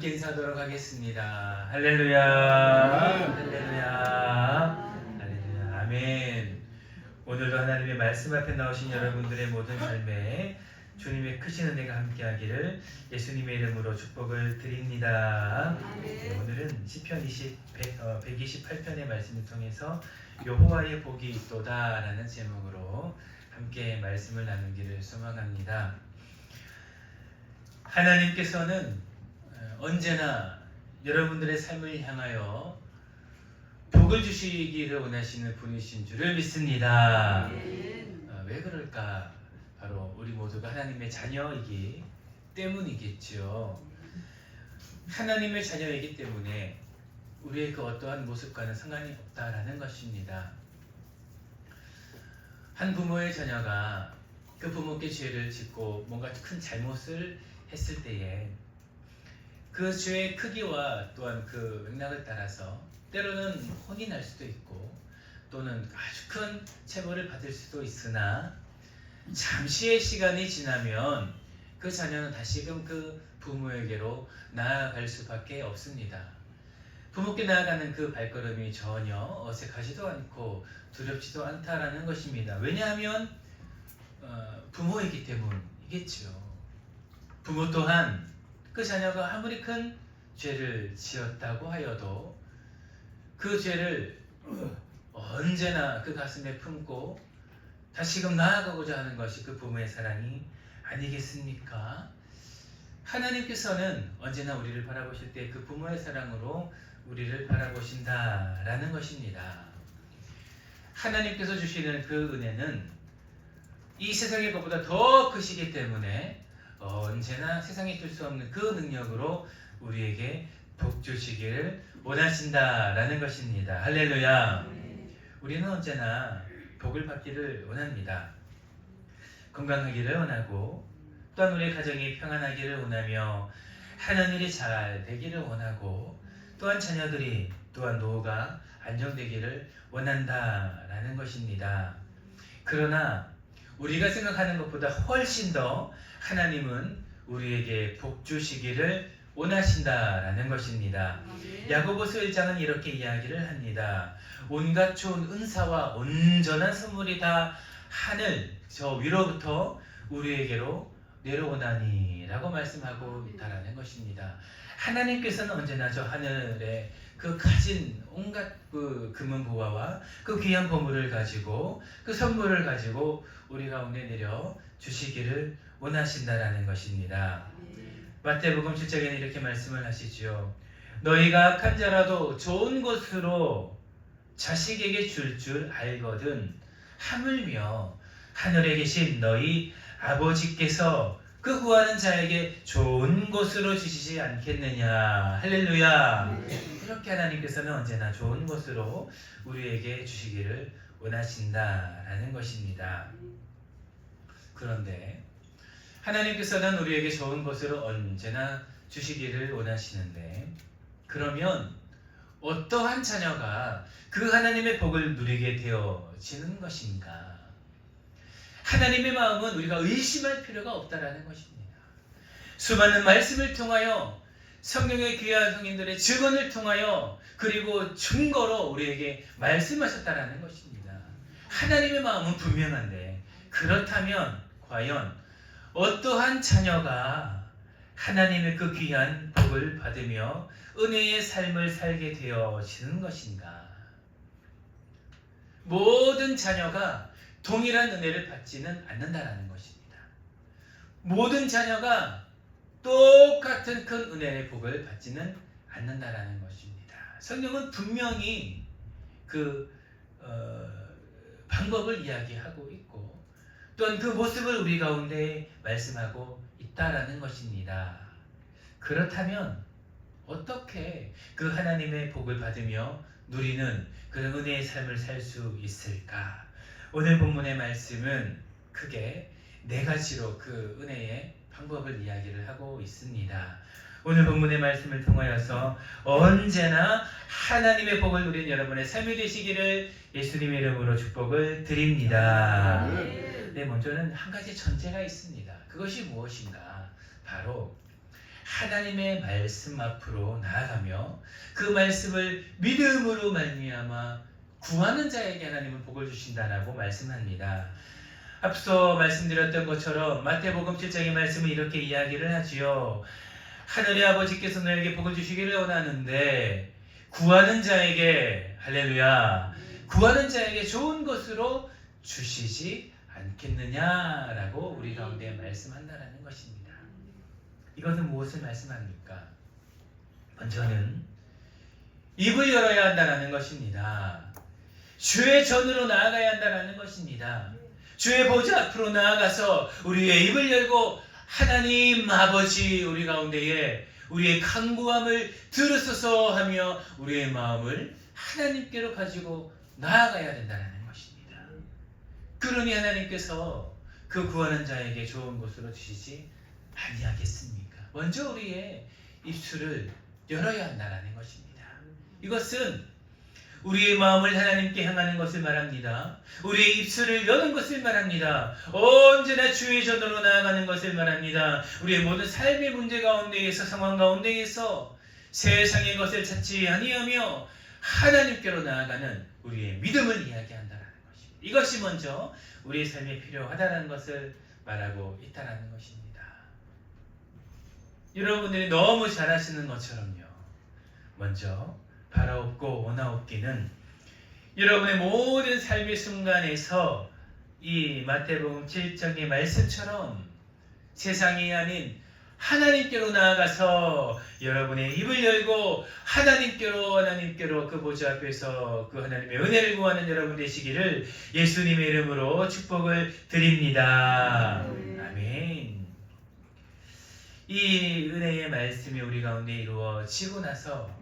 인사하도록 하겠습니다. 할렐루야, 할렐루야, 할렐루야, 아멘. 오늘도 하나님의 말씀 앞에 나오신 여러분들의 모든 삶에 주님의 크신 은혜가 함께하기를 예수님의 이름으로 축복을 드립니다. 네, 오늘은 시편 128편의 말씀을 통해서 여호와의 복이 있도다 라는 제목으로 함께 말씀을 나누기를 소망합니다. 하나님께서는 언제나 여러분들의 삶을 향하여 복을 주시기를 원하시는 분이신 줄을 믿습니다. 왜 그럴까? 바로 우리 모두가 하나님의 자녀이기 때문이겠죠. 하나님의 자녀이기 때문에 우리의 그 어떠한 모습과는 상관이 없다라는 것입니다. 한 부모의 자녀가 그 부모께 죄를 짓고 뭔가 큰 잘못을 했을 때에 그 죄의 크기와 또한 그 맥락을 따라서 때로는 혼이 날 수도 있고 또는 아주 큰 체벌을 받을 수도 있으나 잠시의 시간이 지나면 그 자녀는 다시금 그 부모에게로 나아갈 수밖에 없습니다. 부모께 나아가는 그 발걸음이 전혀 어색하지도 않고 두렵지도 않다라는 것입니다. 왜냐하면 부모이기 때문이겠죠. 부모 또한 그 자녀가 아무리 큰 죄를 지었다고 하여도 그 죄를 언제나 그 가슴에 품고 다시금 나아가고자 하는 것이 그 부모의 사랑이 아니겠습니까? 하나님께서는 언제나 우리를 바라보실 때 그 부모의 사랑으로 우리를 바라보신다라는 것입니다. 하나님께서 주시는 그 은혜는 이 세상의 것보다 더 크시기 때문에 언제나 세상에 줄 수 없는 그 능력으로 우리에게 복 주시기를 원하신다라는 것입니다. 할렐루야. 우리는 언제나 복을 받기를 원합니다. 건강하기를 원하고 또한 우리의 가정이 평안하기를 원하며 하는 일이 잘 되기를 원하고 또한 자녀들이 또한 노후가 안정되기를 원한다라는 것입니다. 그러나 우리가 생각하는 것보다 훨씬 더 하나님은 우리에게 복 주시기를 원하신다라는 것입니다. 야고보서 1장은 이렇게 이야기를 합니다. 온갖 좋은 은사와 온전한 선물이 다 하늘 저 위로부터 우리에게로 내려오나니 라고 말씀하고 있다라는 것입니다. 하나님께서는 언제나 저 하늘에 그 가진 온갖 그 금은보화와 그 귀한 보물을 가지고 그 선물을 가지고 우리 가운데 내려 주시기를 원하신다라는 것입니다. 마태복음 7장에는 이렇게 말씀을 하시죠. 너희가 악한 자라도 좋은 것으로 자식에게 줄 알거든 하물며 하늘에 계신 너희 아버지께서 그 구하는 자에게 좋은 것으로 주시지 않겠느냐. 할렐루야. 이렇게 하나님께서는 언제나 좋은 것으로 우리에게 주시기를 원하신다라는 것입니다. 그런데 하나님께서는 우리에게 좋은 것으로 언제나 주시기를 원하시는데 그러면 어떠한 자녀가 그 하나님의 복을 누리게 되어지는 것인가? 하나님의 마음은 우리가 의심할 필요가 없다라는 것입니다. 수많은 말씀을 통하여 성경의 귀한 성인들의 증언을 통하여 그리고 증거로 우리에게 말씀하셨다라는 것입니다. 하나님의 마음은 분명한데 그렇다면 과연 어떠한 자녀가 하나님의 그 귀한 복을 받으며 은혜의 삶을 살게 되어지는 것인가? 모든 자녀가 동일한 은혜를 받지는 않는다라는 것입니다. 모든 자녀가 똑같은 큰 은혜의 복을 받지는 않는다라는 것입니다. 성경은 분명히 그 방법을 이야기하고 있고 또한 그 모습을 우리 가운데 말씀하고 있다라는 것입니다. 그렇다면 어떻게 그 하나님의 복을 받으며 누리는 그런 은혜의 삶을 살 수 있을까? 오늘 본문의 말씀은 크게 네 가지로 그 은혜의 방법을 이야기를 하고 있습니다. 오늘 본문의 말씀을 통하여서 언제나 하나님의 복을 누리는 여러분의 삶이 되시기를 예수님의 이름으로 축복을 드립니다. 네, 먼저는 한 가지 전제가 있습니다. 그것이 무엇인가? 바로 하나님의 말씀 앞으로 나아가며 그 말씀을 믿음으로 말미암아 구하는 자에게 하나님은 복을 주신다라고 말씀합니다. 앞서 말씀드렸던 것처럼 마태복음 7장의 말씀은 이렇게 이야기를 하지요. 하늘의 아버지께서 너에게 복을 주시기를 원하는데 구하는 자에게, 할렐루야, 구하는 자에게 좋은 것으로 주시지 않겠느냐라고 우리 가운데 말씀한다라는 것입니다. 이것은 무엇을 말씀합니까? 먼저는 입을 열어야 한다는 것입니다. 주의 전으로 나아가야 한다는 것입니다. 주의 보좌 앞으로 나아가서 우리의 입을 열고 하나님 아버지, 우리 가운데에 우리의 간구함을 들으소서 하며 우리의 마음을 하나님께로 가지고 나아가야 된다는 것입니다. 그러니 하나님께서 그 구하는 자에게 좋은 것으로 주시지 아니하겠습니까? 먼저 우리의 입술을 열어야 한다는 것입니다. 이것은 우리의 마음을 하나님께 향하는 것을 말합니다. 우리의 입술을 여는 것을 말합니다. 언제나 주의 전으로 나아가는 것을 말합니다. 우리의 모든 삶의 문제 가운데에서, 상황 가운데에서 세상의 것을 찾지 아니하며 하나님께로 나아가는 우리의 믿음을 이야기한다는 것입니다. 이것이 먼저 우리의 삶에 필요하다는 것을 말하고 있다는 것입니다. 여러분들이 너무 잘 아시는 것처럼요, 먼저 바라옵고 원하옵기는 여러분의 모든 삶의 순간에서 이 마태복음 7장의 말씀처럼 세상이 아닌 하나님께로 나아가서 여러분의 입을 열고 하나님께로 그 보좌 앞에서 그 하나님의 은혜를 구하는 여러분 되시기를 예수님의 이름으로 축복을 드립니다. 아멘. 이 은혜의 말씀이 우리 가운데 이루어지고 나서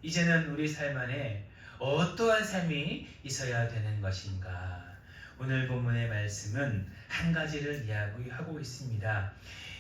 이제는 우리 삶 안에 어떠한 삶이 있어야 되는 것인가? 오늘 본문의 말씀은 한 가지를 이야기하고 있습니다.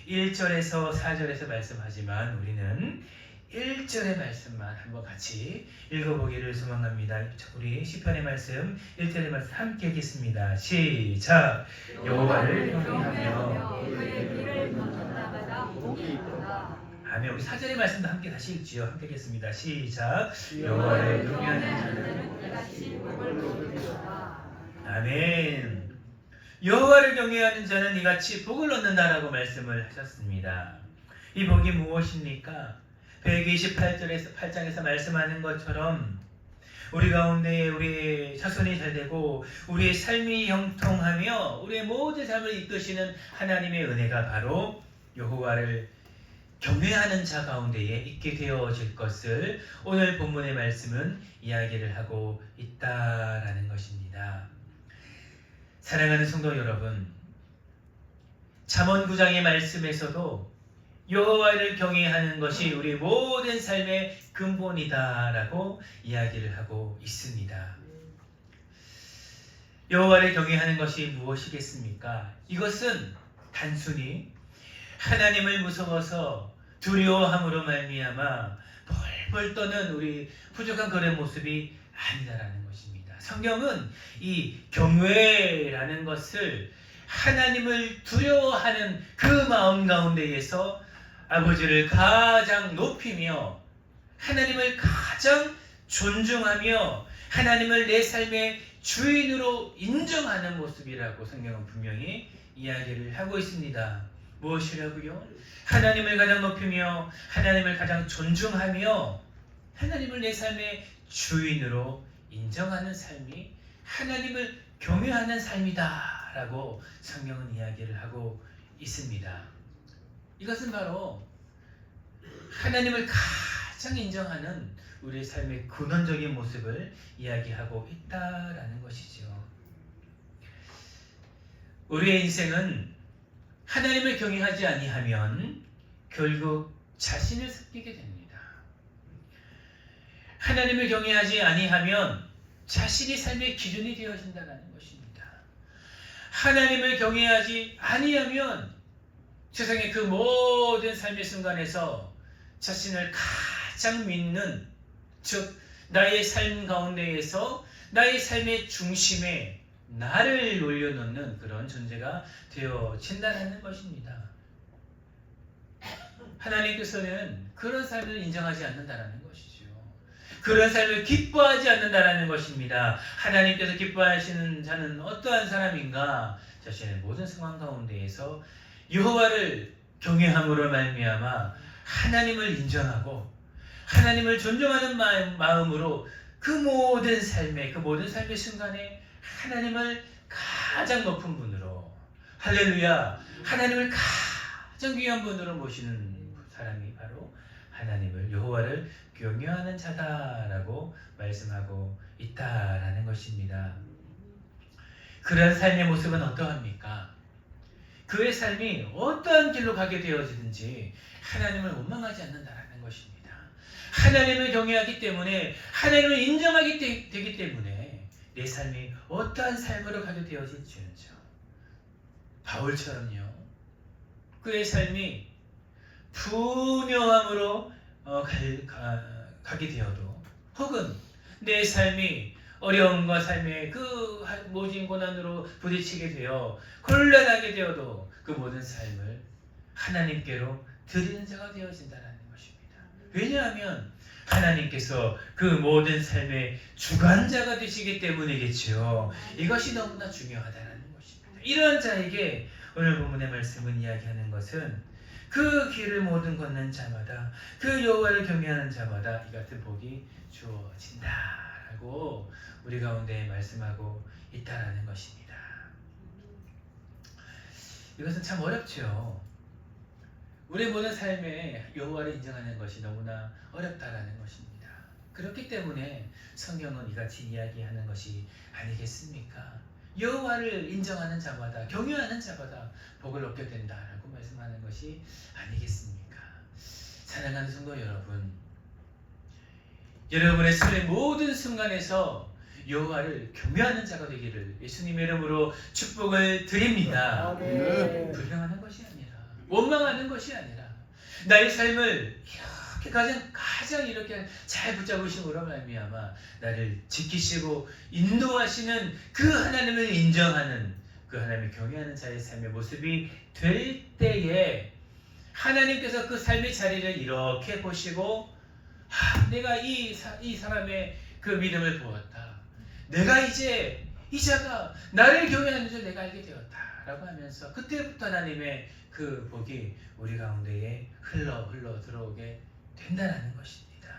1절에서 4절에서 말씀하지만 우리는 1절의 말씀만 한번 같이 읽어보기를 소망합니다. 우리 시편의 말씀, 1절의 말씀 함께 읽겠습니다. 시작! 여호와를 경외하며 그의 길을 걷나마다 복이 있도다. 아멘. 우리 4절의 말씀도 함께 다시 읽지요. 함께 읽겠습니다. 시작! 여호와를 경외하는 자는 이같이 복을 얻으리로다. 아멘. 여호와를 경외하는 자는 이같이 복을 얻는다라고 말씀을 하셨습니다. 이 복이 무엇입니까? 128절에서 8장에서 말씀하는 것처럼 우리 가운데 우리의 자손이 잘 되고 우리의 삶이 형통하며 우리의 모든 삶을 이끄시는 하나님의 은혜가 바로 여호와를 경외하는 자 가운데에 있게 되어질 것을 오늘 본문의 말씀은 이야기를 하고 있다라는 것입니다. 사랑하는 성도 여러분, 잠언 9장의 말씀에서도 여호와를 경외하는 것이 우리 모든 삶의 근본이다라고 이야기를 하고 있습니다. 여호와를 경외하는 것이 무엇이겠습니까? 이것은 단순히 하나님을 무서워서 두려워함으로 말미암아 벌벌 떠는 우리 부족한 그런 모습이 아니다라는 것입니다. 성경은 이 경외라는 것을 하나님을 두려워하는 그 마음 가운데에서 아버지를 가장 높이며 하나님을 가장 존중하며 하나님을 내 삶의 주인으로 인정하는 모습이라고 성경은 분명히 이야기를 하고 있습니다. 무엇이라고요? 하나님을 가장 높이며 하나님을 가장 존중하며 하나님을 내 삶의 주인으로 인정하는 삶이 하나님을 경외하는 삶이다 라고 성경은 이야기를 하고 있습니다. 이것은 바로 하나님을 가장 인정하는 우리의 삶의 근원적인 모습을 이야기하고 있다라는 것이죠. 우리의 인생은 하나님을 경외하지 아니하면 결국 자신을 습기게 됩니다. 하나님을 경외하지 아니하면 자신이 삶의 기준이 되어진다는 것입니다. 하나님을 경외하지 아니하면 세상의 그 모든 삶의 순간에서 자신을 가장 믿는, 즉 나의 삶 가운데에서 나의 삶의 중심에 나를 올려놓는 그런 존재가 되어진다는 것입니다. 하나님께서는 그런 삶을 인정하지 않는다라는 것이죠. 그런 삶을 기뻐하지 않는다라는 것입니다. 하나님께서 기뻐하시는 자는 어떠한 사람인가? 자신의 모든 상황 가운데에서 여호와를 경외함으로 말미암아 하나님을 인정하고 하나님을 존중하는 마음으로 그 모든 삶의 순간에 하나님을 가장 높은 분으로, 할렐루야, 하나님을 가장 귀한 분으로 모시는 사람이 바로 하나님을, 여호와를 경외하는 자다라고 말씀하고 있다라는 것입니다. 그런 삶의 모습은 어떠합니까? 그의 삶이 어떠한 길로 가게 되어지든지 하나님을 원망하지 않는다라는 것입니다. 하나님을 경외하기 때문에, 하나님을 인정하기 되기 때문에 내 삶이 어떠한 삶으로 가게 되어질지언정 바울처럼요, 그의 삶이 분요함으로 가게 되어도, 혹은 내 삶이 어려움과 삶의 그 모진 고난으로 부딪히게 되어 곤란하게 되어도 그 모든 삶을 하나님께로 드리는 자가 되어진다는 것입니다. 왜냐하면 하나님께서 그 모든 삶의 주관자가 되시기 때문이겠죠. 이것이 너무나 중요하다는 것입니다. 이런 자에게 오늘 본문의 말씀은 이야기하는 것은 그 길을 모든 걷는 자마다, 그 여호와를 경외하는 자마다 이 같은 복이 주어진다라고 우리 가운데 말씀하고 있다라는 것입니다. 이것은 참 어렵죠. 우리 모든 삶에 여호와를 인정하는 것이 너무나 어렵다라는 것입니다. 그렇기 때문에 성경은 이같이 이야기하는 것이 아니겠습니까? 여호와를 인정하는 자마다, 경외하는 자마다 복을 얻게 된다라고 말씀하는 것이 아니겠습니까? 사랑하는 성도 여러분, 여러분의 삶의 모든 순간에서 여호와를 경외하는 자가 되기를 예수님의 이름으로 축복을 드립니다. 불평하는 것이 아니라, 원망하는 것이 아니라, 나의 삶을 이렇게 가장 이렇게 잘 붙잡으심으로 말미암아 나를 지키시고 인도하시는 그 하나님을 인정하는, 그 하나님을 경외하는 자의 삶의 모습이 될 때에 하나님께서 그 삶의 자리를 이렇게 보시고, 내가 이 사람의 그 믿음을 보았다, 내가 이제 이 자가 나를 경외하는 줄 내가 알게 되었다 라고 하면서 그때부터 하나님의 그 복이 우리 가운데에 흘러 들어오게 된다는 것입니다.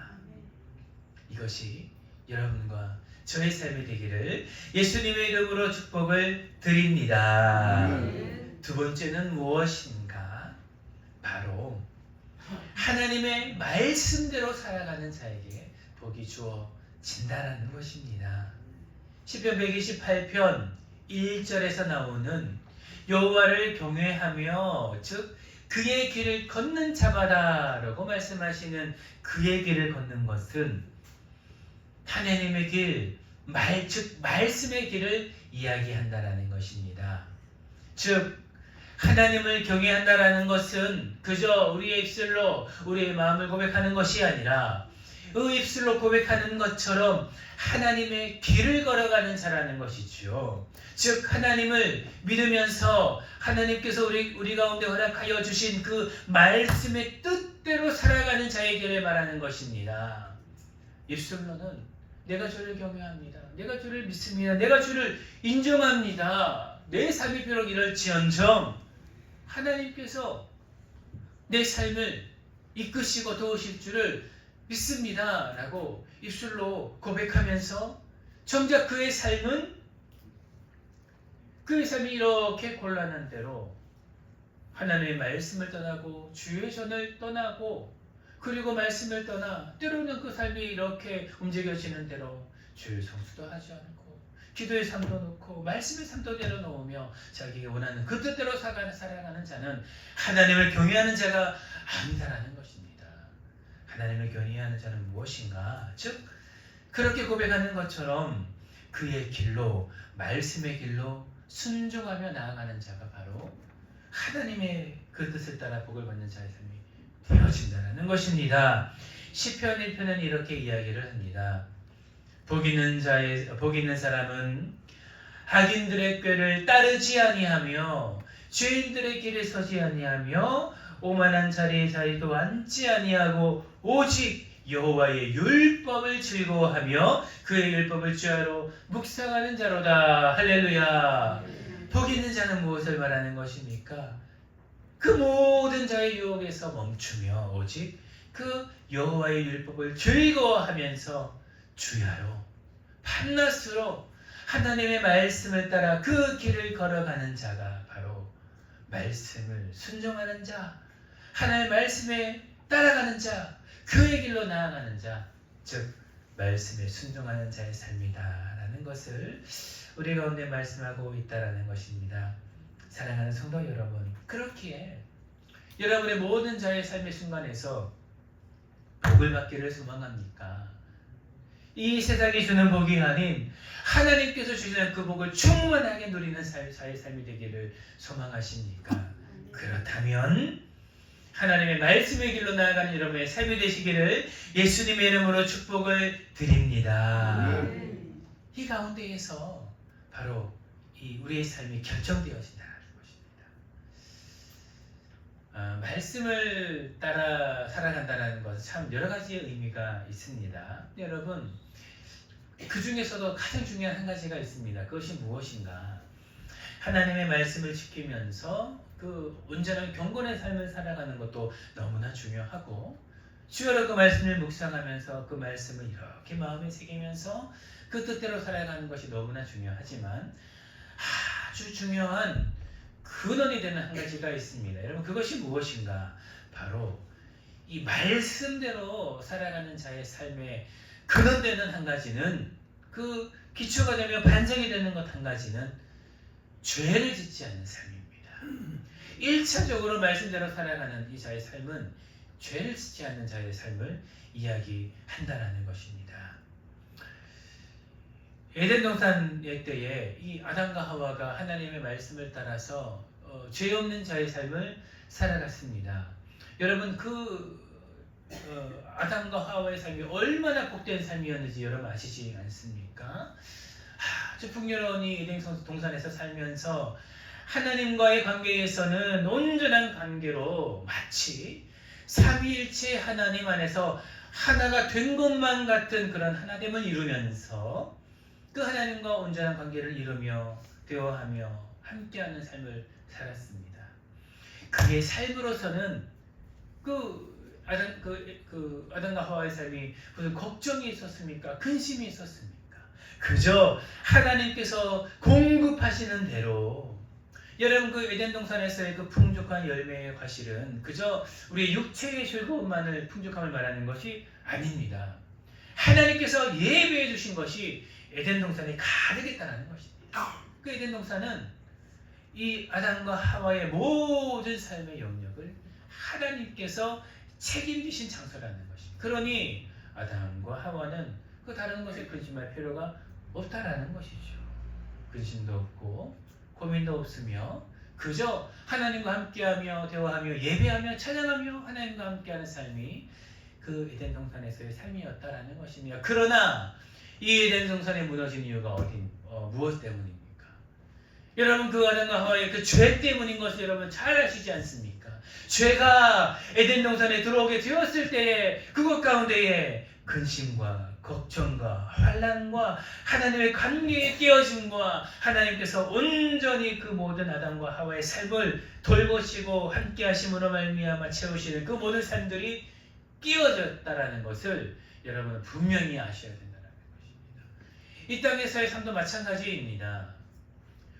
이것이 여러분과 저의 삶이 되기를 예수님의 이름으로 축복을 드립니다. 두 번째는 무엇인가? 바로 하나님의 말씀대로 살아가는 자에게 복이 주어진다라는 것입니다. 시편 128편 1절에서 나오는 여호와를 경외하며, 즉 그의 길을 걷는 자마다 라고 말씀하시는 그의 길을 걷는 것은 하나님의 길, 즉 말씀의 길을 이야기한다라는 것입니다. 즉 하나님을 경외한다라는 것은 그저 우리의 입술로 우리의 마음을 고백하는 것이 아니라 그 입술로 고백하는 것처럼 하나님의 길을 걸어가는 자라는 것이죠. 즉 하나님을 믿으면서 하나님께서 우리 가운데 허락하여 주신 그 말씀의 뜻대로 살아가는 자의 길을 말하는 것입니다. 입술로는 내가 주를 경외합니다, 내가 주를 믿습니다, 내가 주를 인정합니다, 내 삶이 비록 이럴지언정 하나님께서 내 삶을 이끄시고 도우실 줄을 믿습니다 라고 입술로 고백하면서 정작 그의 삶이 이렇게 곤란한 대로 하나님의 말씀을 떠나고 주의 전을 떠나고, 그리고 말씀을 떠나 때로는 그 삶이 이렇게 움직여지는 대로 주의 성수도 하지 않고 기도의 삶도 놓고 말씀의 삶도 내려놓으며 자기가 원하는 그 뜻대로 살아가는 자는 하나님을 경외하는 자가 아니다라는 것입니다. 하나님을 경외하는 자는 무엇인가? 즉 그렇게 고백하는 것처럼 그의 길로, 말씀의 길로 순종하며 나아가는 자가 바로 하나님의 그 뜻을 따라 복을 받는 자의 삶이 되어진다는 것입니다. 시편 1편은 이렇게 이야기를 합니다. 복 있는 사람은 악인들의 꾀를 따르지 아니하며 죄인들의 길에 서지 아니하며 오만한 자리도 앉지 아니하고 오직 여호와의 율법을 즐거워하며 그의 율법을 주야로 묵상하는 자로다. 할렐루야. 복 있는 자는 무엇을 말하는 것입니까? 그 모든 자의 유혹에서 멈추며 오직 그 여호와의 율법을 즐거워하면서 주야로 밤낮으로 하나님의 말씀을 따라 그 길을 걸어가는 자가 바로 말씀을 순종하는 자, 하나님의 말씀에 따라가는 자, 그의 길로 나아가는 자, 즉 말씀에 순종하는 자의 삶이다라는 것을 우리 가운데 말씀하고 있다라는 것입니다. 사랑하는 성도 여러분, 그렇기에 여러분의 모든 자의 삶의 순간에서 복을 받기를 소망합니까? 이 세상이 주는 복이 아닌 하나님께서 주시는 그 복을 충만하게 누리는 자의 삶이 되기를 소망하십니까? 그렇다면 하나님의 말씀의 길로 나아가는 여러분의 삶이 되시기를 예수님의 이름으로 축복을 드립니다. 이 가운데에서 바로 이 우리의 삶이 결정되어진다는 것입니다. 말씀을 따라 살아간다는 것은 참 여러 가지의 의미가 있습니다. 여러분, 그 중에서도 가장 중요한 한 가지가 있습니다. 그것이 무엇인가? 하나님의 말씀을 지키면서 그 온전한 경건의 삶을 살아가는 것도 너무나 중요하고, 주여로 그 말씀을 묵상하면서 그 말씀을 이렇게 마음에 새기면서 그 뜻대로 살아가는 것이 너무나 중요하지만, 아주 중요한 근원이 되는 한 가지가 있습니다. 여러분, 그것이 무엇인가? 바로 이 말씀대로 살아가는 자의 삶의 근원되는 한 가지는, 그 기초가 되며 반정이 되는 것 한 가지는 죄를 짓지 않는 삶입니다. 1차적으로 말씀대로 살아가는 이 자의 삶은 죄를 짓지 않는 자의 삶을 이야기한다는 것입니다. 에덴 동산의 때에 이 아담과 하와가 하나님의 말씀을 따라서 죄 없는 자의 삶을 살아갔습니다. 여러분, 아담과 하와의 삶이 얼마나 복된 삶이었는지 여러분 아시지 않습니까? 아주 풍요로운 에덴 동산에서 살면서 하나님과의 관계에서는 온전한 관계로 마치 삼위일체 하나님 안에서 하나가 된 것만 같은 그런 하나됨을 이루면서 그 하나님과 온전한 관계를 이루며 대화하며 함께하는 삶을 살았습니다. 그의 삶으로서는 아담과 하와의 삶이 무슨 걱정이 있었습니까? 근심이 있었습니까? 그저 하나님께서 공급하시는 대로, 여러분, 그 에덴 동산에서의 그 풍족한 열매의 과실은 그저 우리의 육체의 즐거움만을 풍족함을 말하는 것이 아닙니다. 하나님께서 예배해 주신 것이 에덴 동산에 가득했다는 것입니다. 그 에덴 동산은 이 아담과 하와의 모든 삶의 영역을 하나님께서 책임지신 장소라는 것입니다. 그러니 아담과 하와는 그 다른 것에 근심할 필요가 없다라는 것이죠. 근심도 없고 고민도 없으며 그저 하나님과 함께하며 대화하며 예배하며 찬양하며 하나님과 함께하는 삶이 그 에덴 동산에서의 삶이었다라는 것입니다. 그러나 이 에덴 동산이 무너진 이유가 무엇 때문입니까? 여러분, 그 아담과 하와의 그 죄 때문인 것을 여러분 잘 아시지 않습니까? 죄가 에덴 동산에 들어오게 되었을 때에 그것 가운데에 근심과 걱정과 환난과 하나님의 관계의 깨어짐과 하나님께서 온전히 그 모든 아담과 하와의 삶을 돌보시고 함께 하심으로 말미암아 채우시는 그 모든 삶들이 끼어졌다라는 것을 여러분은 분명히 아셔야 된다는 것입니다. 이 땅에서의 삶도 마찬가지입니다.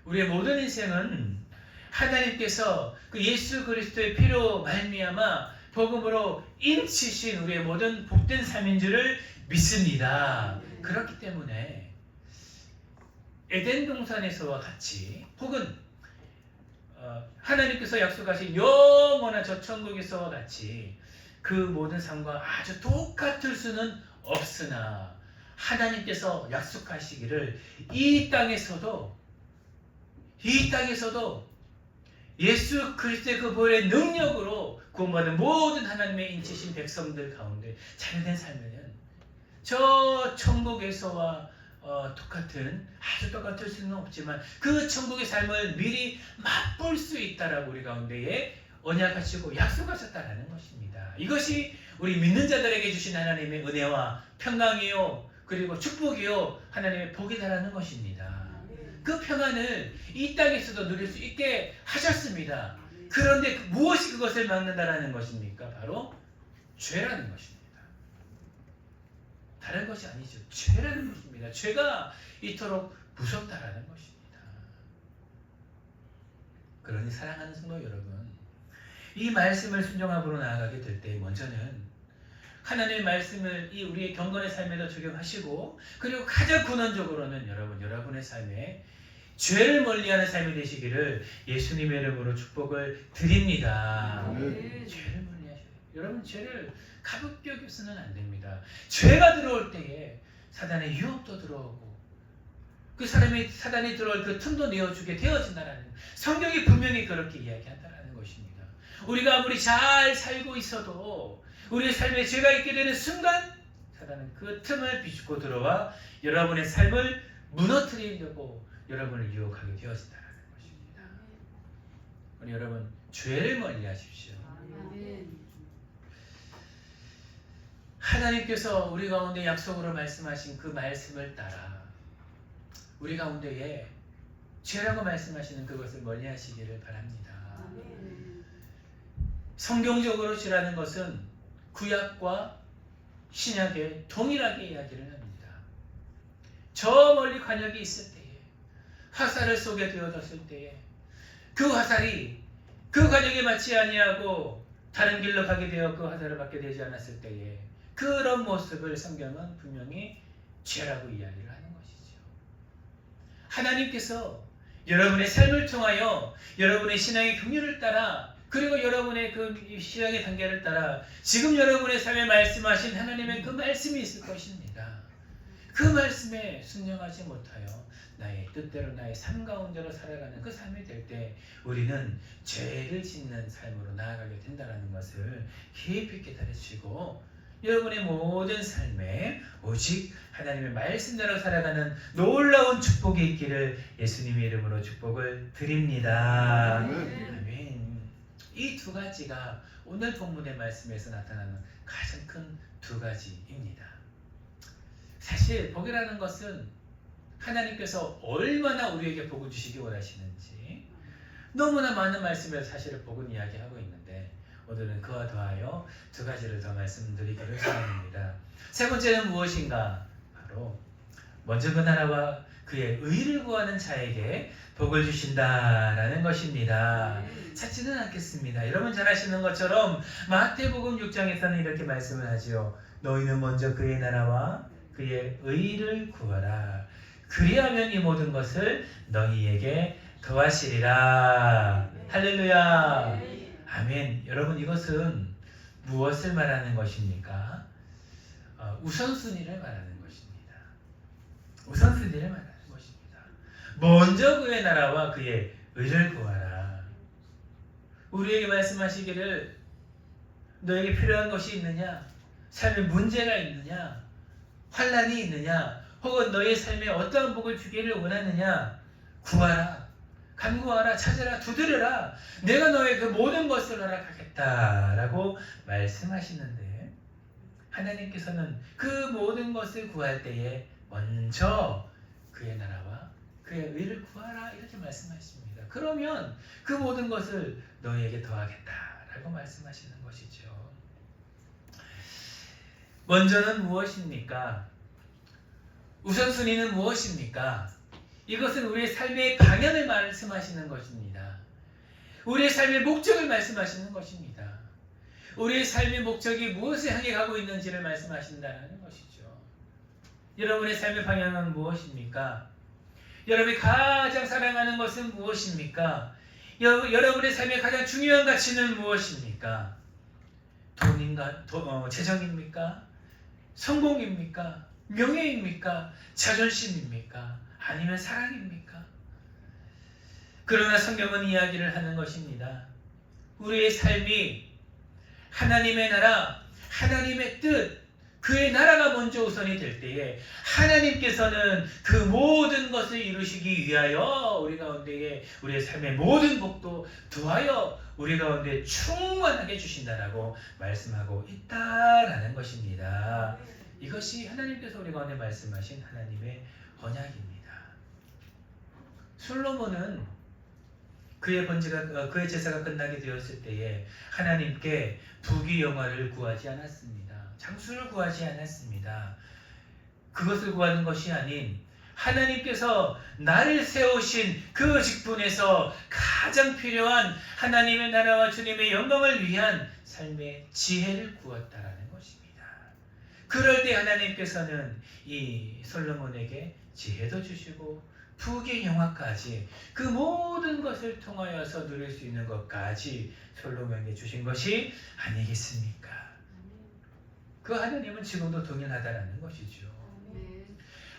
우리의 모든 인생은 하나님께서 그 예수 그리스도의 피로 말미암아 복음으로 인치신 우리의 모든 복된 삶인 줄을 믿습니다. 그렇기 때문에 에덴 동산에서와 같이, 혹은 하나님께서 약속하신 영원한 저 천국에서와 같이 그 모든 삶과 아주 똑같을 수는 없으나 하나님께서 약속하시기를 이 땅에서도 예수 그리스도의 그 보혈의 능력으로 구원받은 모든 하나님의 인치신 백성들 가운데 참된 삶에는 저 천국에서와 아주 똑같을 수는 없지만 그 천국의 삶을 미리 맛볼 수 있다라고 우리 가운데에 언약하시고 약속하셨다라는 것입니다. 이것이 우리 믿는 자들에게 주신 하나님의 은혜와 평강이요 그리고 축복이요 하나님의 복이다라는 것입니다. 그 평안을 이 땅에서도 누릴 수 있게 하셨습니다. 그런데 무엇이 그것을 막는다라는 것입니까? 바로 죄라는 것입니다. 다른 것이 아니죠. 죄라는 것입니다. 죄가 이토록 무섭다라는 것입니다. 그러니 사랑하는 성도 여러분, 이 말씀을 순종함으로 나아가게 될 때 먼저는 하나님의 말씀을 이 우리의 경건의 삶에도 적용하시고, 그리고 가장 근원적으로는 여러분의 삶에 죄를 멀리하는 삶이 되시기를 예수님의 이름으로 축복을 드립니다. 죄를 멀리하셔야 돼요. 여러분, 죄를 가볍게 여겨서는 안 됩니다. 죄가 들어올 때에 사단의 유혹도 들어오고 그 사단이 들어올 그 틈도 내어주게 되어진다는, 성경이 분명히 그렇게 이야기한다는 것입니다. 우리가 아무리 잘 살고 있어도 우리의 삶에 죄가 있게 되는 순간 사단은 그 틈을 비집고 들어와 여러분의 삶을 무너뜨리려고 여러분을 유혹하게 되어진다는 것입니다. 우리 여러분, 죄를 멀리하십시오. 하나님께서 우리 가운데 약속으로 말씀하신 그 말씀을 따라 우리 가운데에 죄라고 말씀하시는 그것을 멀리하시기를 바랍니다. 성경적으로 죄라는 것은 구약과 신약에 동일하게 이야기를 합니다. 저 멀리 관역이 있을 때에, 화살을 쏘게 되어졌을 때에 그 화살이 그 관역에 맞지 아니하고 다른 길로 가게 되어 그 화살을 받게 되지 않았을 때에 그런 모습을 성경은 분명히 죄라고 이야기를 하는 것이죠. 하나님께서 여러분의 삶을 통하여 여러분의 신앙의 경륜을 따라, 그리고 여러분의 그 신앙의 단계를 따라 지금 여러분의 삶에 말씀하신 하나님의 그 말씀이 있을 것입니다. 그 말씀에 순종하지 못하여 나의 뜻대로 나의 삶 가운데로 살아가는 그 삶이 될 때 우리는 죄를 짓는 삶으로 나아가게 된다는 것을 깊이 깨달으시고, 여러분의 모든 삶에 오직 하나님의 말씀대로 살아가는 놀라운 축복이 있기를 예수님의 이름으로 축복을 드립니다. 아멘. 이 두 가지가 오늘 본문의 말씀에서 나타나는 가장 큰 두 가지입니다. 사실 복이라는 것은 하나님께서 얼마나 우리에게 복을 주시기 원하시는지 너무나 많은 말씀에서 사실은 복은 이야기하고 있는데, 오늘은 그와 더하여 두 가지를 더 말씀드리기를 원합니다. 세 번째는 무엇인가? 바로 먼저 그 나라와 그의 의를 구하는 자에게 복을 주신다라는 것입니다. 찾지는 않겠습니다. 여러분 잘 아시는 것처럼 마태복음 6장에서는 이렇게 말씀을 하지요. 너희는 먼저 그의 나라와 그의 의를 구하라. 그리하면 이 모든 것을 너희에게 더하시리라. 할렐루야. 아멘. 여러분, 이것은 무엇을 말하는 것입니까? 우선순위를 말하는 것입니다. 우선순위를 말하는 것입니다. 먼저 그의 나라와 그의 의를 구하라. 우리에게 말씀하시기를 너에게 필요한 것이 있느냐? 삶에 문제가 있느냐? 환난이 있느냐? 혹은 너의 삶에 어떠한 복을 주기를 원하느냐? 구하라. 간구하라, 찾으라, 두드려라. 내가 너의 그 모든 것을 허락하겠다라고 말씀하시는데, 하나님께서는 그 모든 것을 구할 때에 먼저 그의 나라와 그의 의를 구하라 이렇게 말씀하십니다. 그러면 그 모든 것을 너희에게 더하겠다라고 말씀하시는 것이죠. 먼저는 무엇입니까? 우선순위는 무엇입니까? 이것은 우리의 삶의 방향을 말씀하시는 것입니다. 우리의 삶의 목적을 말씀하시는 것입니다. 우리의 삶의 목적이 무엇을 향해 가고 있는지를 말씀하신다는 것이죠. 여러분의 삶의 방향은 무엇입니까? 여러분이 가장 사랑하는 것은 무엇입니까? 여러분의 삶의 가장 중요한 가치는 무엇입니까? 돈인가? 재정입니까? 성공입니까? 명예입니까? 자존심입니까? 아니면 사랑입니까? 그러나 성경은 이야기를 하는 것입니다. 우리의 삶이 하나님의 나라, 하나님의 뜻, 그의 나라가 먼저 우선이 될 때에 하나님께서는 그 모든 것을 이루시기 위하여 우리 가운데에 우리의 삶의 모든 복도 더하여 우리 가운데 충만하게 주신다라고 말씀하고 있다라는 것입니다. 이것이 하나님께서 우리 가운데 말씀하신 하나님의 언약입니다. 솔로몬은 그의 제사가 끝나게 되었을 때에 하나님께 부귀영화를 구하지 않았습니다. 장수를 구하지 않았습니다. 그것을 구하는 것이 아닌 하나님께서 나를 세우신 그 직분에서 가장 필요한 하나님의 나라와 주님의 영광을 위한 삶의 지혜를 구했다라는 것입니다. 그럴 때 하나님께서는 이 솔로몬에게 지혜도 주시고 부귀영화까지 그 모든 것을 통하여서 누릴 수 있는 것까지 솔로몬에게 주신 것이 아니겠습니까? 그 하나님은 지금도 동일하다는 것이죠.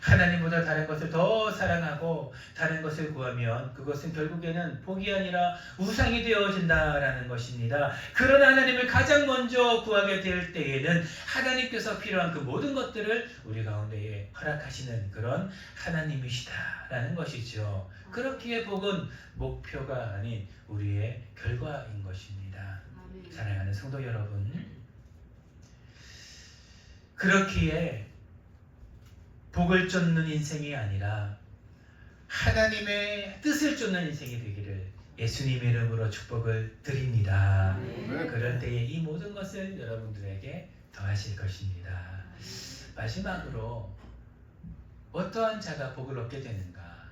하나님보다 다른 것을 더 사랑하고 다른 것을 구하면 그것은 결국에는 복이 아니라 우상이 되어진다라는 것입니다. 그러나 하나님을 가장 먼저 구하게 될 때에는 하나님께서 필요한 그 모든 것들을 우리 가운데에 허락하시는 그런 하나님이시다라는 것이죠. 그렇기에 복은 목표가 아닌 우리의 결과인 것입니다. 사랑하는 성도 여러분, 그렇기에 복을 쫓는 인생이 아니라 하나님의 뜻을 쫓는 인생이 되기를 예수님의 이름으로 축복을 드립니다. 그럴 때에 이 모든 것을 여러분들에게 더하실 것입니다. 마지막으로 어떠한 자가 복을 얻게 되는가?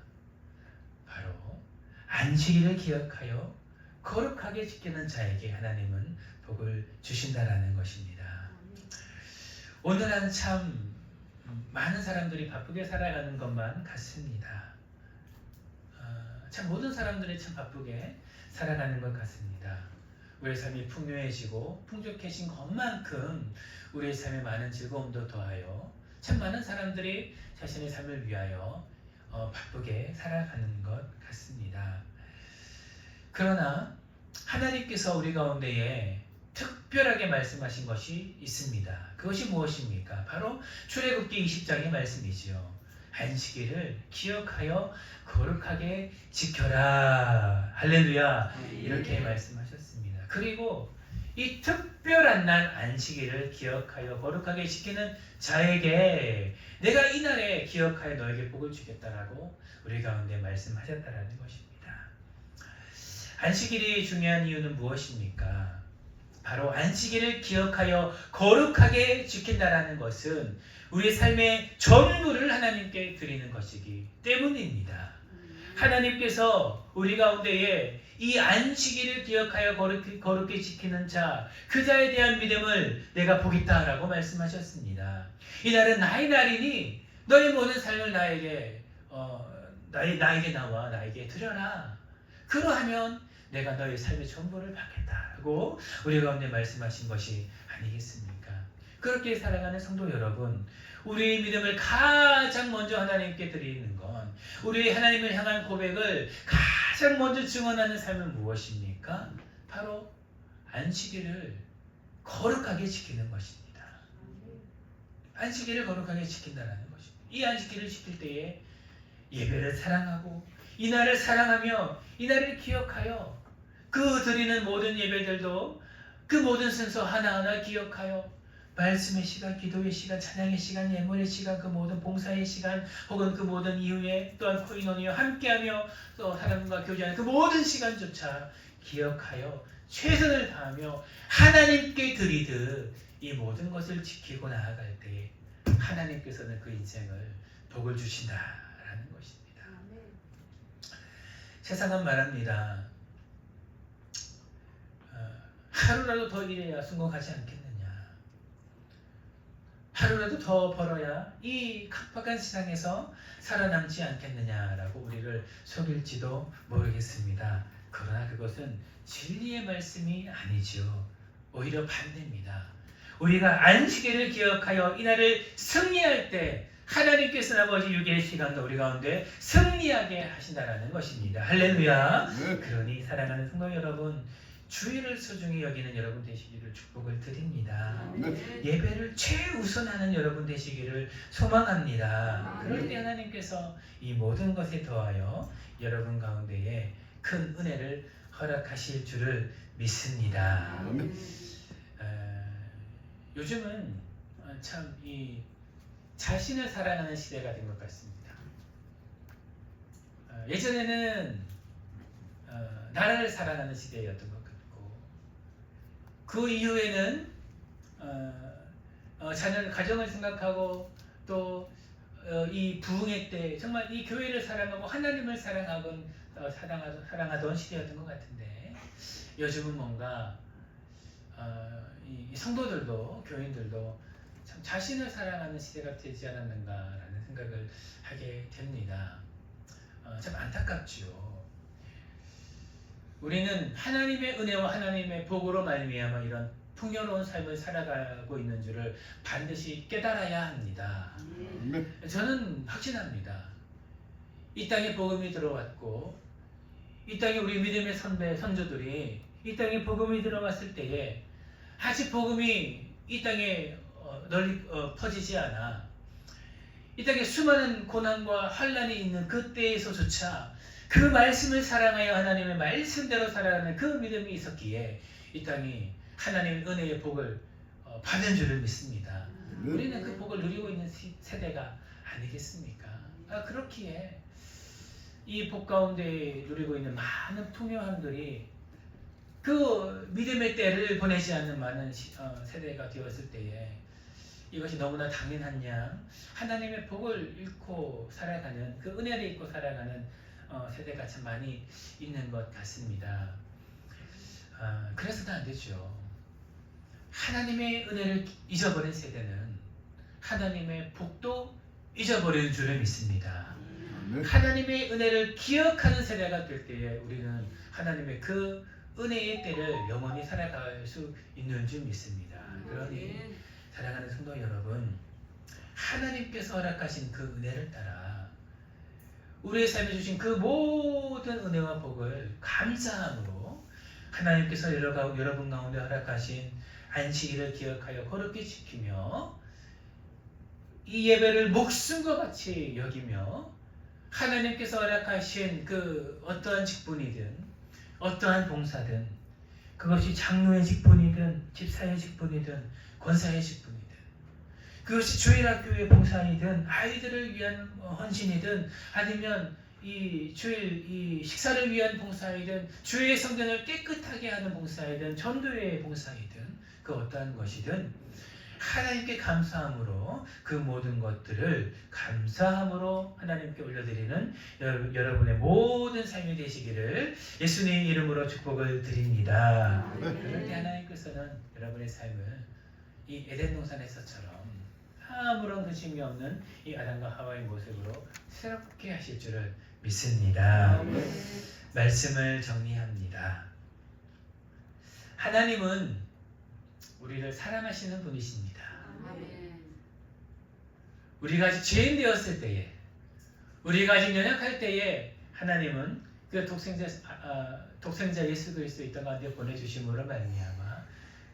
바로 안식일을 기억하여 거룩하게 지키는 자에게 하나님은 복을 주신다라는 것입니다. 오늘은 참 많은 사람들이 바쁘게 살아가는 것만 같습니다. 참 모든 사람들이 참 바쁘게 살아가는 것 같습니다. 우리의 삶이 풍요해지고 풍족해진 것만큼 우리의 삶에 많은 즐거움도 더하여 참 많은 사람들이 자신의 삶을 위하여 바쁘게 살아가는 것 같습니다. 그러나 하나님께서 우리 가운데에 특별하게 말씀하신 것이 있습니다. 그것이 무엇입니까? 바로 출애굽기 20장의 말씀이지요. 안식일을 기억하여 거룩하게 지켜라. 할렐루야. 이렇게 말씀하셨습니다. 그리고 이 특별한 날 안식일을 기억하여 거룩하게 지키는 자에게 내가 이날에 기억하여 너에게 복을 주겠다라고 우리 가운데 말씀하셨다라는 것입니다. 안식일이 중요한 이유는 무엇입니까? 바로 안식일을 기억하여 거룩하게 지킨다라는 것은 우리의 삶의 전부를 하나님께 드리는 것이기 때문입니다. 하나님께서 우리 가운데에 이 안식일을 기억하여 거룩히 지키는 자, 그 자에 대한 믿음을 내가 보겠다라고 말씀하셨습니다. 이날은 나의 날이니 너의 모든 삶을 나에게 나와 나에게 드려라. 그러하면 내가 너의 삶의 전부를 받겠다고 우리 가운데 말씀하신 것이 아니겠습니까? 그렇게 살아가는 성도 여러분, 우리의 믿음을 가장 먼저 하나님께 드리는 건 우리의 하나님을 향한 고백을 가장 먼저 증언하는 삶은 무엇입니까? 바로 안식일을 거룩하게 지키는 것입니다. 안식일을 거룩하게 지킨다는 것입니다. 이 안식일을 지킬 때에 예배를 사랑하고 이날을 사랑하며 이날을 기억하여 그 드리는 모든 예배들도 그 모든 순서 하나하나 기억하여 말씀의 시간, 기도의 시간, 찬양의 시간, 예물의 시간, 그 모든 봉사의 시간 혹은 그 모든 이후에 또한 코인원이와 함께하며 또 하나님과 교제하는 그 모든 시간조차 기억하여 최선을 다하며 하나님께 드리듯 이 모든 것을 지키고 나아갈 때 하나님께서는 그 인생을 복을 주신다라는 것입니다. 세상은 말합니다. 하루라도 더 일해야 성공하지 않겠느냐. 하루라도 더 벌어야 이 각박한 세상에서 살아남지 않겠느냐라고 우리를 속일지도 모르겠습니다. 그러나 그것은 진리의 말씀이 아니죠. 오히려 반대입니다. 우리가 안식일을 기억하여 이날을 승리할 때 하나님께서는 아버지 6일의 시간도 우리 가운데 승리하게 하신다라는 것입니다. 할렐루야. 그러니 사랑하는 성도 여러분, 주일을 소중히 여기는 여러분 되시기를 축복을 드립니다. 아멘. 예배를 최우선하는 여러분 되시기를 소망합니다. 아멘. 그럴 때 하나님께서 이 모든 것에 더하여 여러분 가운데에 큰 은혜를 허락하실 줄을 믿습니다. 아멘. 요즘은 참 이 자신을 사랑하는 시대가 된 것 같습니다. 예전에는 나라를 사랑하는 시대였던 것 같고, 그 이후에는 자녀 가정을 생각하고 또 이 부흥회 때 정말 이 교회를 사랑하고 하나님을 사랑하던 시대였던 것 같은데, 요즘은 뭔가 이 성도들도 교인들도 참 자신을 사랑하는 시대가 되지 않았는가라는 생각을 하게 됩니다. 참 안타깝죠. 우리는 하나님의 은혜와 하나님의 복으로 말미암아 이런 풍요로운 삶을 살아가고 있는 줄을 반드시 깨달아야 합니다. 아멘. 저는 확신합니다. 이 땅에 복음이 들어왔고, 이 땅에 우리 믿음의 선조들이 이 땅에 복음이 들어왔을 때에 아직 복음이 이 땅에 널리 퍼지지 않아 이 땅에 수많은 고난과 환난이 있는 그때에서조차 그 말씀을 사랑하여 하나님의 말씀대로 살아가는 그 믿음이 있었기에 이 땅이 하나님의 은혜의 복을 받은 줄을 믿습니다. 우리는 그 복을 누리고 있는 세대가 아니겠습니까? 그렇기에 이 복 가운데 누리고 있는 많은 풍요함들이 그 믿음의 때를 보내지 않는 많은 세대가 되었을 때에 이것이 너무나 당연한 양 하나님의 복을 잃고 살아가는, 그 은혜를 잃고 살아가는 세대가 참 많이 있는 것 같습니다. 그래서도 안 되죠. 하나님의 은혜를 잊어버린 세대는 하나님의 복도 잊어버리는 줄을 믿습니다. 하나님의 은혜를 기억하는 세대가 될 때에 우리는 하나님의 그 은혜의 때를 영원히 살아갈 수 있는 줄 믿습니다. 그러니 사랑하는 성도 여러분, 하나님께서 허락하신 그 은혜를 따라 우리의 삶에 주신 그 모든 은혜와 복을 감사함으로 하나님께서 여러분 가운데 허락하신 안식일을 기억하여 거룩히 지키며 이 예배를 목숨과 같이 여기며 하나님께서 허락하신 그 어떠한 직분이든 어떠한 봉사든, 그것이 장로의 직분이든 집사의 직분이든 권사의 직분이든, 그것이 주일학교의 봉사이든 아이들을 위한 헌신이든 아니면 이 주일 이 식사를 위한 봉사이든 주의 성전을 깨끗하게 하는 봉사이든 전도의 봉사이든 그 어떠한 것이든 하나님께 감사함으로 그 모든 것들을 감사함으로 하나님께 올려드리는 여러분의 모든 삶이 되시기를 예수님의 이름으로 축복을 드립니다. 그럴 때 하나님께서는 여러분의 삶을 이 에덴 동산에서처럼 아무런 그심이 없는 이 아담과 하와의 모습으로 새롭게 하실 줄을 믿습니다. 말씀을 정리합니다. 하나님은 우리를 사랑하시는 분이십니다. 우리가 아직 죄인 되었을 때에, 우리가 아직 연약할 때에 하나님은 그 독생자 예수 그리스도 이 땅 가운데 보내주심으로 말미암아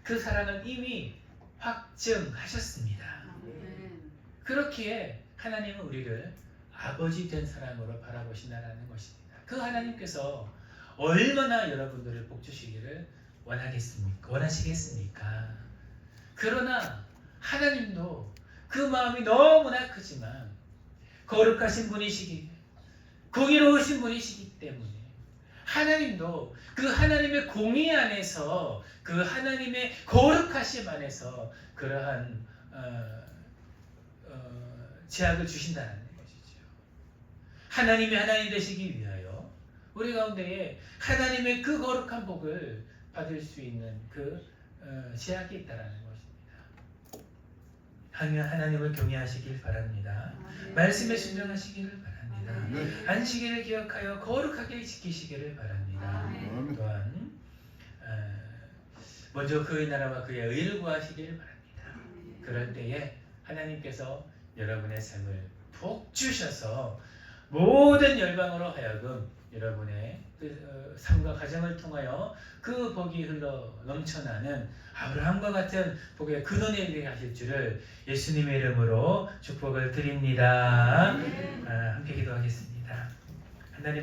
그 사랑을 이미 확증하셨습니다. 그렇기에 하나님은 우리를 아버지 된 사람으로 바라보신다는 것입니다. 그 하나님께서 얼마나 여러분들을 복주시기를 원하시겠습니까? 그러나 하나님도 그 마음이 너무나 크지만 거룩하신 분이시기, 공의로우신 분이시기 때문에 하나님도 그 하나님의 공의 안에서, 그 하나님의 거룩하심 안에서 그러한 제약을 주신다는 것이죠. 하나님이 하나님 되시기 위하여 우리 가운데에 하나님의 그 거룩한 복을 받을 수 있는 그 제약이 있다는 것입니다. 하나님을 경외하시길 바랍니다. 말씀에 순종하시기를 바랍니다. 안식일을 기억하여 거룩하게 지키시기를 바랍니다. 또한 먼저 그의 나라와 그의 의를 구하시기를 바랍니다. 그럴 때에 하나님께서 여러분의 삶을 복 주셔서 모든 열방으로 하여금 여러분의 삶과 가정을 통하여 그 복이 흘러 넘쳐나는 아브라함과 같은 복의 근원에 이르게 하실 줄을 예수님의 이름으로 축복을 드립니다. 함께 기도하겠습니다.